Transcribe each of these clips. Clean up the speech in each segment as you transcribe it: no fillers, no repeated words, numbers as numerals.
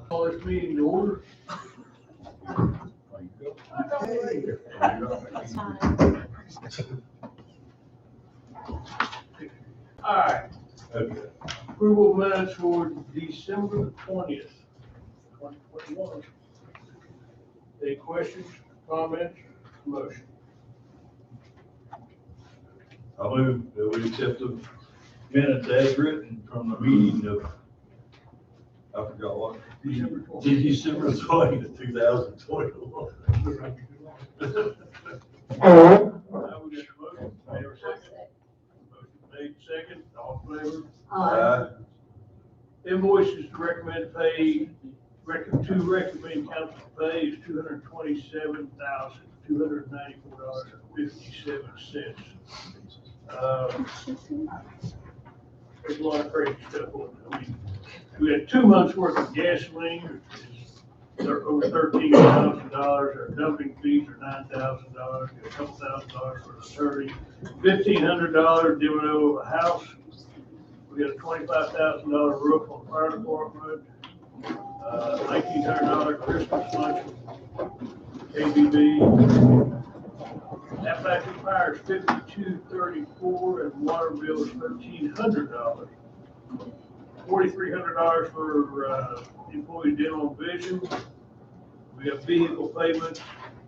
Call this meeting to order. All right. Okay. Approval minutes for December the 20th, 2021. Any questions, comments, motion? I move that we accept the minutes as written from the meeting of, I forgot what. December 20th. December 20th, 2021. Now we got the motion. Favor second. Motion made second. All in favor? Invoices to recommend pay, to recommend council pay is $227,294.57. There's a lot of crazy stuff on it. I mean, we had 2 months worth of gasoline, which is over $13,000. Our dumping fees are $9,000. A couple $1,000 for the attorney. $1,500 demo of a house. We got a $25,000 roof on the fire department. $1,900 Christmas lunch from KBB. Appalachian Fire is $52.34 and water bill is $1,300. $4,300 for employee dental and vision. We have vehicle payments,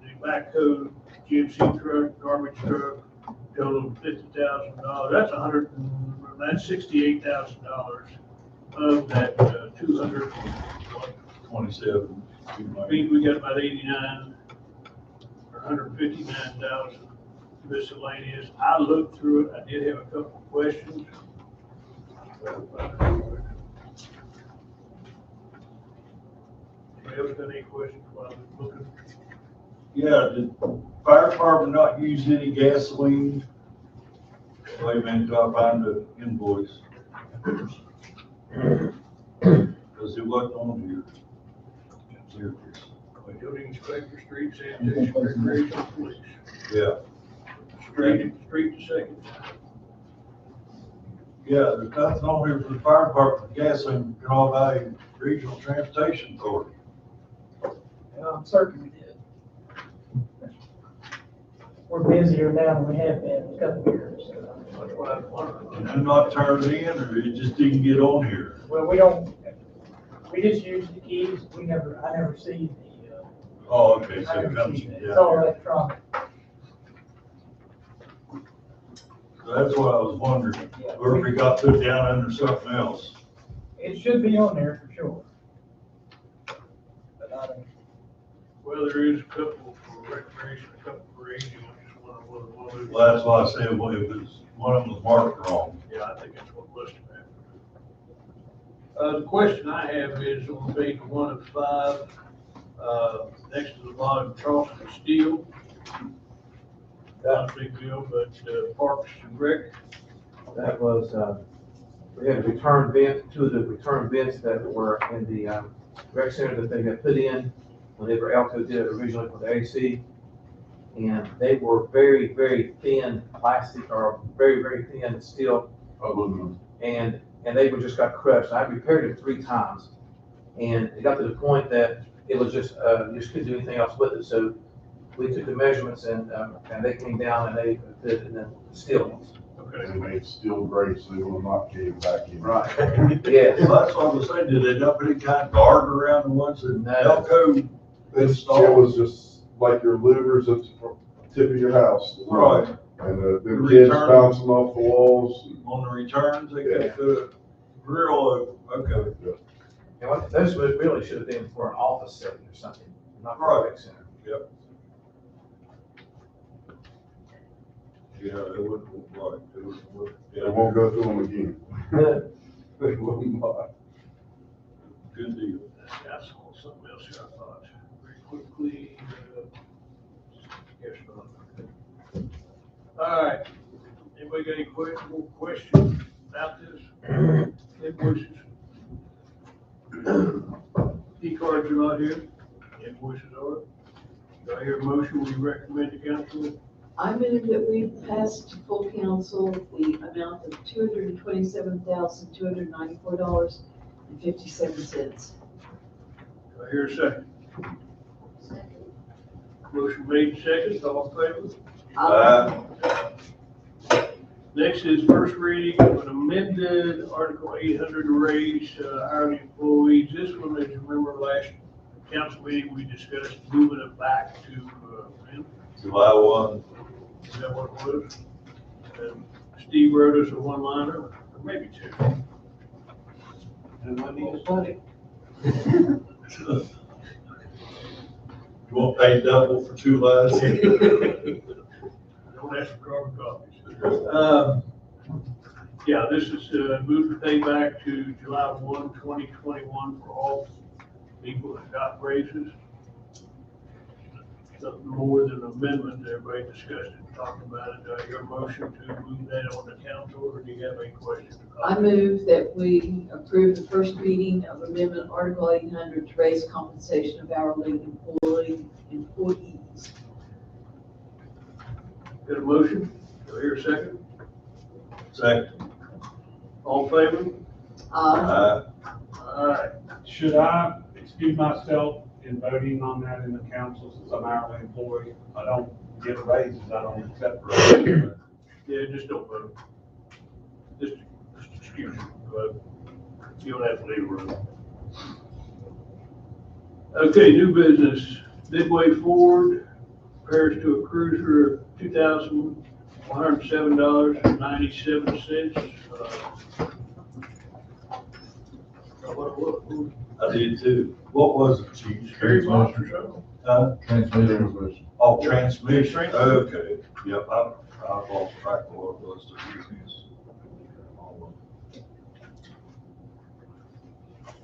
the backhoe, GMC truck, garbage truck, total $50,000. That's $68,000 of that 27. means we got about 89 or 159,000 miscellaneous. I looked through it. I did have a couple of questions. Anybody else got any questions while I'm looking? Yeah, did fire department not use any gasoline? Wait a minute, till I find the invoice. Because it wasn't on here. Here it is. Building inspector, street sanitation, recreation, police. Yeah, Street to second. yeah, there's nothing on here for the fire department, gasoline, can all buy regional transportation authority. I'm certain we did. We're busier now than we have been in a couple of years. That's what I wondered. And I'm not turned in, or it just didn't get on here. Well, we just use the keys. I never see the, Oh, okay, so I it never comes, see that. yeah. It's all electronic. So that's what I was wondering, or if it got put down under something else. It should be on there for sure. But I don't. Well, there is a couple for recreation, a couple for aging. I just wonder whether one. Well, that's why I said, well, it was, one of them was marked wrong. Yeah, I think that's what listed that. The question I have is on page 1 of 5, next to the bottom, Charleston Steel. Not a big deal, but Parks and Rec. That was, we had a return vent, 2 of the return vents that were in the rec center that they had put in whenever Alco did it originally for the AC. And they were very, very thin plastic, or very, very thin steel. Aluminum. And they were just got crushed. I repaired it 3 times. And it got to the point that it was just, you just couldn't do anything else with it. So we took the measurements and they came down and they fit in the steel ones. Okay. They made steel grate, so they will not cave back in. Right. Yes. Well, that's what I was saying, did they not put any kind of guard around the ones that No. Elko It installed? was just like your louvers at the tip of your house. Right. And the The kids return. bouncing off the walls. On the returns, they could put a grill over, okay. And what, those really should have been for an office setting or something, not for a Right. rec center. Yep. Yeah, it wouldn't, right, it wouldn't, They yeah, won't go through them again. They will not. good deal. I saw something else here I thought very quickly. Yes, not. All right. Anybody got any more questions about this? Invoices? E-cards are not here. Invoices are. Do I hear a motion we recommend to council? I move that we pass to full council the amount of $227,294.57. Do I hear a second? Motion made, second, all in favor? Next is first reading of an amended Article 800 to raise hourly employees. This one, as you remember, last council meeting, we discussed moving it back to, when? July 1. Is that what it was? Steve wrote us a one-liner, or maybe two. And Monday is Sunday. You won't pay double for 2 lines? Don't ask for carbon copies. Yeah, this is moved to pay back to July 1, 2021 for all people that got raises. Something more than an amendment, everybody discussed it, talked about it. Do I hear a motion to move that on the council, or do you have any questions? I move that we approve the first reading of Amendment Article 800 to raise compensation of hourly employees. Got a motion? Do I hear a second? Second. All in favor? All right. Should I excuse myself in voting on that in the council since I'm hourly employee? I don't get raises, I don't accept raises. Yeah, just don't vote. Just excuse you, but you don't have to leave the room. Okay, new business. Midway Ford repairs to a cruiser of $2,107.97. What? I did too. What was it, Chief? Scary monster show? Transmission was. Oh, transmission. Transmission. Okay. Yep, I've lost track of what it was to use.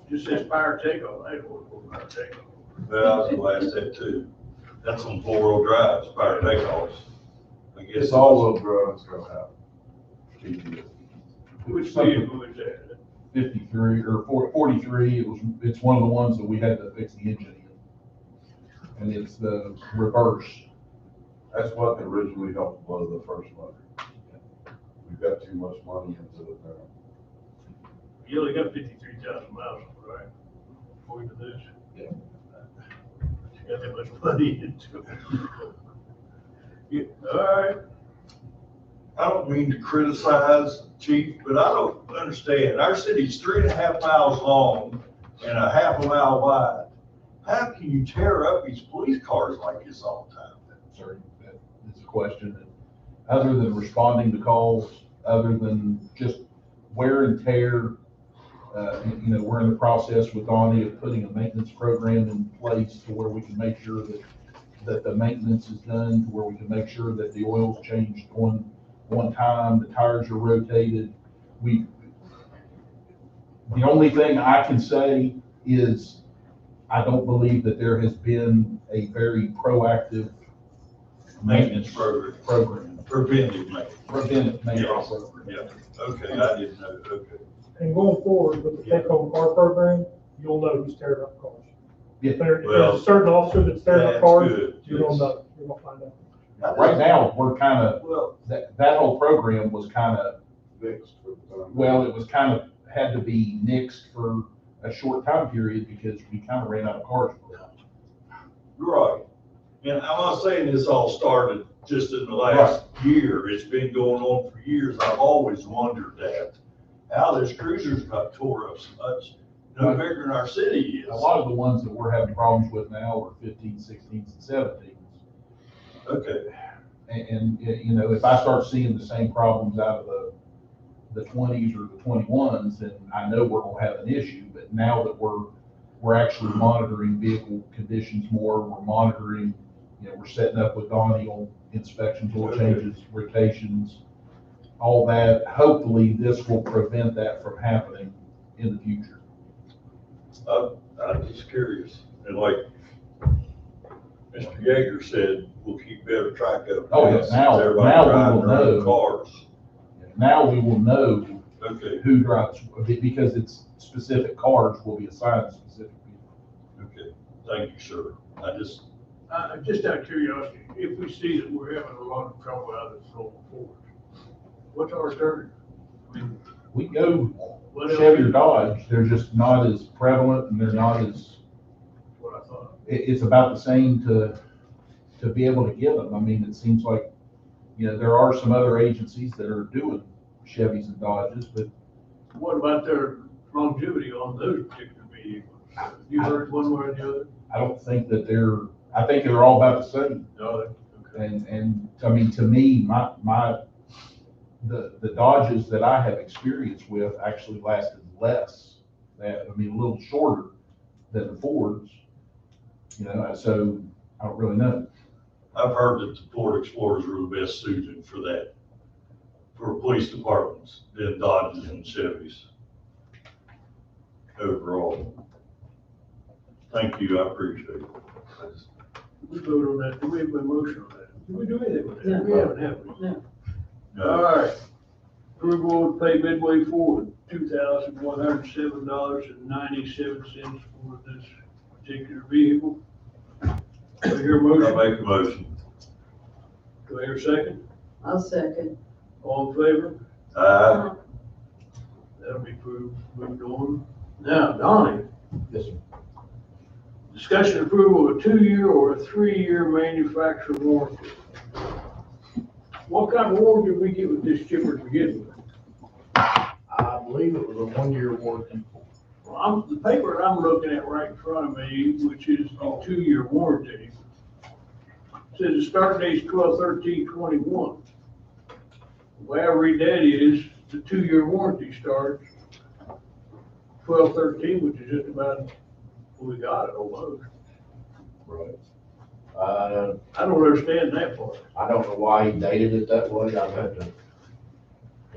Just says fire takeoff. I don't know what fire takeoff. Well, I was gonna ask that too. That's on 4-wheel drives, fire takeoffs. I guess. It's all-wheel drives go out. Which vehicle is that? 53 or 43, it's one of the ones that we had to fix the engine in. And it's the reverse. That's what originally helped blow the first motor. We've got too much money into it now. You only got 53,000 miles, right? According to this. Yeah. You got that much money into it. Yeah, all right. I don't mean to criticize, Chief, but I don't understand. Our city's 3.5 miles long and a half a mile wide. How can you tear up these police cars like this all the time? Sir, it's a question that, other than responding to calls, other than just wear and tear, we're in the process with Donnie of putting a maintenance program in place to where we can make sure that the maintenance is done, to where we can make sure that the oil's changed one time, the tires are rotated. The only thing I can say is I don't believe that there has been a very proactive Maintenance program. Preventive maintenance. preventive maintenance Yes. program. Yeah, okay, I didn't know, okay. And going forward with the take-home car program, you'll know who's tearing up cars. Yeah. If there's Well, a certain officer that's tearing up That's cars, good. you're gonna yes. know, you're gonna find out. Right now, we're kind of, Well, that whole program was kind of, Fixed for the time. well, it was kind of, had to be nixed for a short time period because we kind of ran out of cars. you're right. And I'm not saying this all started just in the last year. It's been going on for years. I've always wondered that, how this cruiser's got tore up so much, no bigger than our city is. A lot of the ones that we're having problems with now are 15s, 16s, and 17s. Okay, And, if I start seeing the same problems out of the 20s or the 21s, then I know we're gonna have an issue. But now that we're actually monitoring vehicle conditions more, we're monitoring, we're setting up with Donnie on inspections, oil changes, rotations, all that. Hopefully, this will prevent that from happening in the future. I'm just curious. And like Mr. Yeager said, we'll keep better track of it. Oh, yeah, since now everybody we will driving their own know. Cars. Now we will know Okay, who drives, because it's specific cars will be assigned specific vehicles. okay. Thank you, sir. Just out of curiosity, if we see that we're having a lot of trouble out at the Ford, what's our alternative? I mean, We go what else? Chevy or Dodge, they're just not as prevalent and they're not as, it's about the same to be able to get them. I mean, it seems like, you know, there are some other agencies that are doing Chevys and Dodges, but What about their longevity on those particular vehicles? You heard one way or the other? I don't think that I think they're all about the same. No, okay. And I mean, to me, the Dodges that I have experience with actually lasted less, a little shorter than the Fords, you know, so I don't really know. I've heard that the Ford Explorers are the best suited for that, for police departments, than Dodges and Chevys overall. Thank you, I appreciate it. We vote on that, do we have a motion on that? Did we do anything with that? No. We haven't, have we? No. All right. Approval to pay Midway Ford $2,107.97 for this particular vehicle. Do I hear a I motion? make a motion. Do I hear a second? I'll second. All in favor? That'll be approved, moved on. Now, Donnie, Yes, sir. discussion approval of a 2-year or a 3-year manufacturer warranty. What kind of warranty did we get with this chipper to begin with? I believe it was a 1-year warranty. Well, the paper that I'm looking at right in front of me, which is the 2-year warranty, says the start date is 12/13/21. The way I read that is the 2-year warranty starts 12/13, which is just about when we got it almost. Right. I don't understand that part. I don't know why he dated it that way. I've had to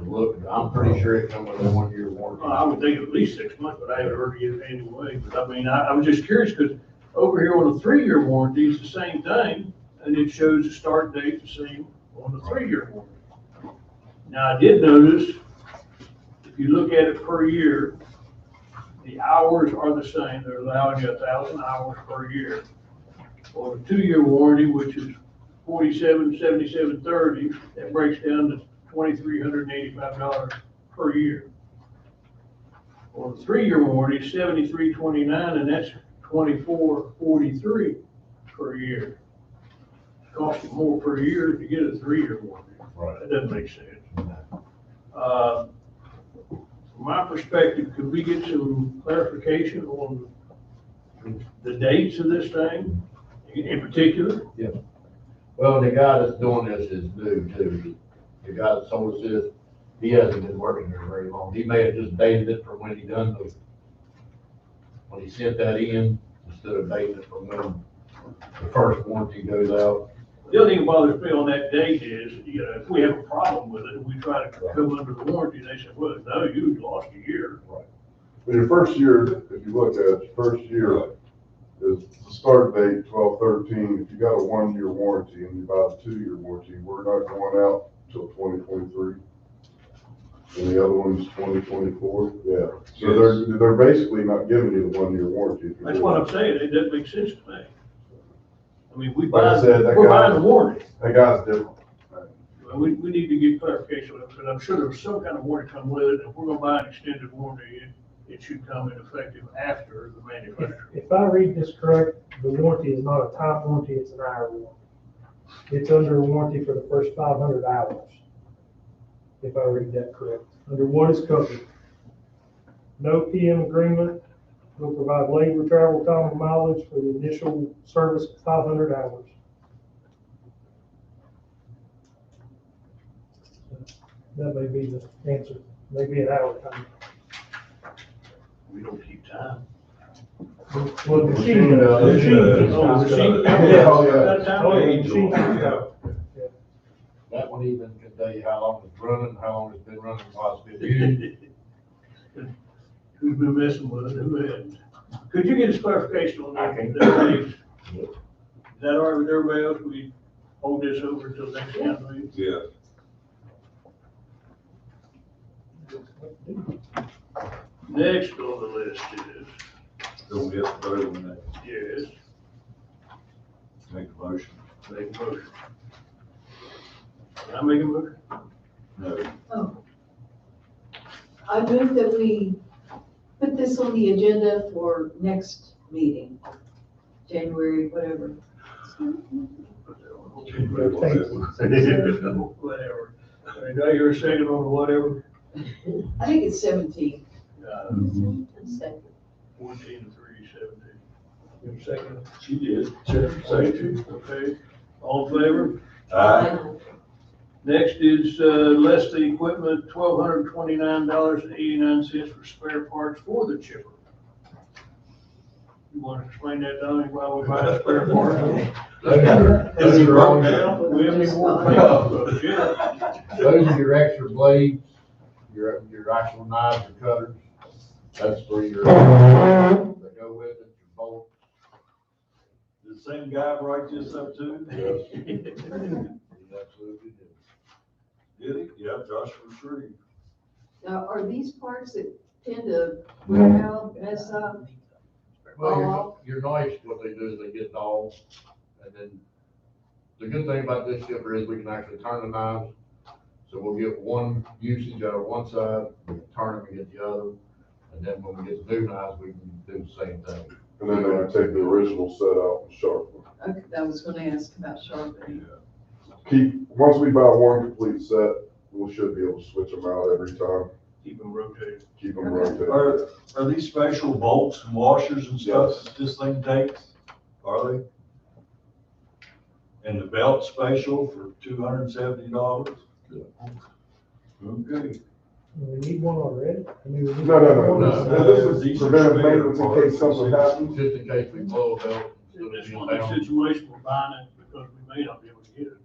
look. I'm pretty sure it comes with a 1-year warranty. I would think at least 6 months, but I haven't heard it anyway. But I mean, I was just curious because over here on the 3-year warranty, it's the same thing, and it shows the start date the same on the 3-year warranty. Now, I did notice, if you look at it per year, the hours are the same. They're allowing you 1,000 hours per year. On the 2-year warranty, which is 4777.30, that breaks down to $2,385 per year. On the 3-year warranty, 7329, and that's 2443 per year. It costs you more per year to get a 3-year warranty. Right. That doesn't make sense. From my perspective, could we get some clarification on the dates of this thing in particular? Well, the guy that's doing this is new too. The guy that sold us this, he hasn't been working there very long. He may have just dated it from when when he sent that in, instead of dating it from when the first warranty goes out. The other thing that bothers me on that date is, you know, if we have a problem with it and we try to come under the warranty, they say, well, no, you lost a year. Well, your first year, if you look at it, your first year is the start date 12/13. If you got a 1-year warranty and you buy a 2-year warranty, we're not going out till 2023. And the other one's 2024. Yeah. So they're basically not giving you the 1-year warranty. That's what I'm saying. It doesn't make sense to me. I mean, Like I said, we're buying the warranty. That guy's different. We need to get clarification on it, because I'm sure there was some kind of warranty come with it. If we're gonna buy an extended warranty, it should come in effective after the manufacturer. If I read this correct, the warranty is not a time warranty, it's an hour warranty. It's under a warranty for the first 500 hours. If I read that correct, under what is covered. No PM agreement will provide labor, travel time, and mileage for the initial service of 500 hours. That may be the answer, maybe an hour time. We don't keep time. Well, the machine does. The machine does. Oh, the machine? Yeah, oh, yeah. That time? Oh, yeah, the machine does. That one even can tell you how long it's running, how long it's been running, while it's been used. Who's been messing with it, who hasn't? Could you get us clarification on that? I can. Is that all right with everybody else? We hold this over until next council meeting? Yeah. Next on the list is, Don't we have to vote on that? yes, Make a motion. make a motion. Can I make a motion? No. Oh. I move that we put this on the agenda for next meeting January, whatever. Whatever. Do I hear a second on the whatever? I think it's 17. Fourteen and 3/17. You have a second? She did. Second, okay. All in favor? Aye. Next is, less the equipment, $1,229.89 for spare parts for the chipper. You want to explain that, Donnie, why we buy spare parts? Those Is it are broke all- down? We have any more paper? Yeah. Those are your extra blades, your actual knives or cutters. That's for your, that go with it, your bolts. The same guy write this up too? Yes. He absolutely did. Did he? Yeah, Joshua Shree. Now, are these parts that tend to wear out, mess up? Well, your knives, what they do is they get dull, and then the good thing about this chipper is we can actually turn the knives. So we'll get one usage out of one side, we can turn them and get the other, and then when we get the new knives, we can do the same thing. And then they would take the original set out and sharpen. Okay, I was gonna ask about sharpening. Once we buy one complete set, we should be able to switch them out every time, Keep them rotated. keep them Okay. rotated. Are these special bolts and washers and stuff that this thing takes? Are they? And the belt special for $270? Yeah. Okay. We need one already? I mean, we need No. one. This is preventive maintenance in case something happens. Just in case we blow a belt. In this one situation, we're buying it because we may not be able to get it.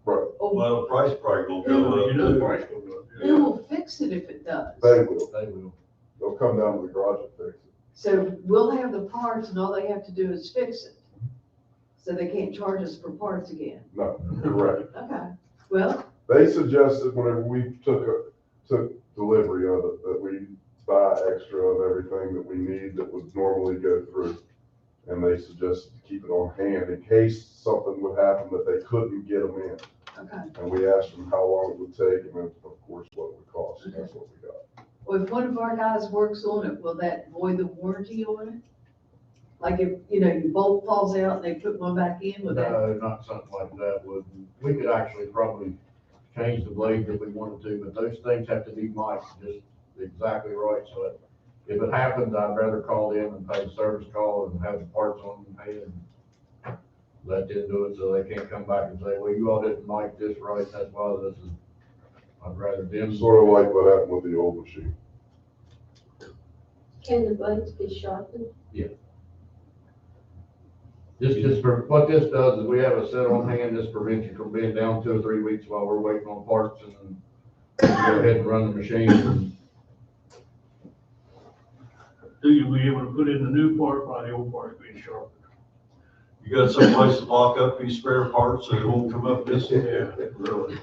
Right, Well, the price probably gonna go up. You know, the price goes up. Who will fix it if it does? they will. They will. They'll come down to the garage and fix it. So we'll have the parts and all they have to do is fix it. So they can't charge us for parts again. No, correct. Okay, well, They suggested whenever we took delivery of it, that we buy extra of everything that we need that would normally go through. And they suggested to keep it on hand in case something would happen that they couldn't get them in. okay. And we asked them how long it would take and then, of course, what it would cost, and that's what we got. Well, if one of our guys works on it, will that void the warranty on it? Like if, your bolt falls out and they put one back in, would that? No, not something like that would, we could actually probably change the blade if we wanted to, but those things have to be mic'd just exactly right, so that if it happens, I'd rather call in and pay the service call and have the parts on hand and let them do it so they can't come back and say, well, you all didn't mic this right, that's why this is, I'd rather them. Sort of like what happened with the old machine. Can the blades be sharpened? Just for, what this does is we have a set on hand, this prevents you from being down 2 or 3 weeks while we're waiting on parts and go ahead and run the machine. And Do you be able to put in the new part while the old part being sharpened? You got someplace to lock up these spare parts so it won't come up this way? Yeah, really.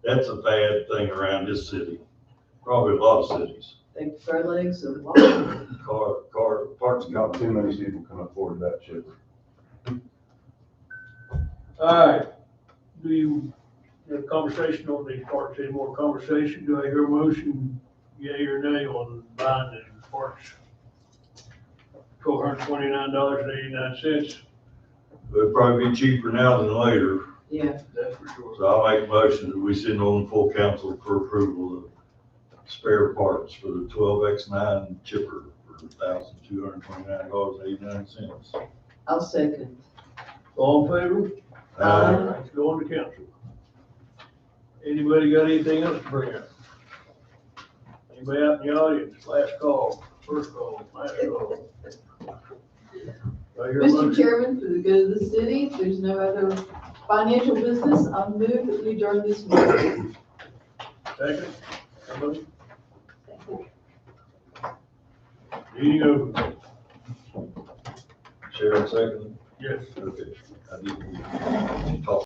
That's a bad thing around this city, probably a lot of cities. They throw legs and walk. Parts Not too many people can afford that chipper. All right, do you have a conversation on these parts, any more conversation? Do I hear a motion, yea or nay, on buying the parts? $1,229.89, It'd probably be cheaper now than later, Yeah, that's for sure. so I'll make a motion that we send on full council for approval of spare parts for the 12X9 chipper for $1,229.89. I'll second. All in favor? Let's go on to council. Anybody got anything else to bring up? Anybody out in the audience? Last call, first call, last call. Do I hear a Mr. motion? Chairman, for the good of the city, if there's no other financial business, I'll move that we adjourn this meeting. Second? Somebody? Meeting over. Sharon, second? Yes. Okay. I didn't talk.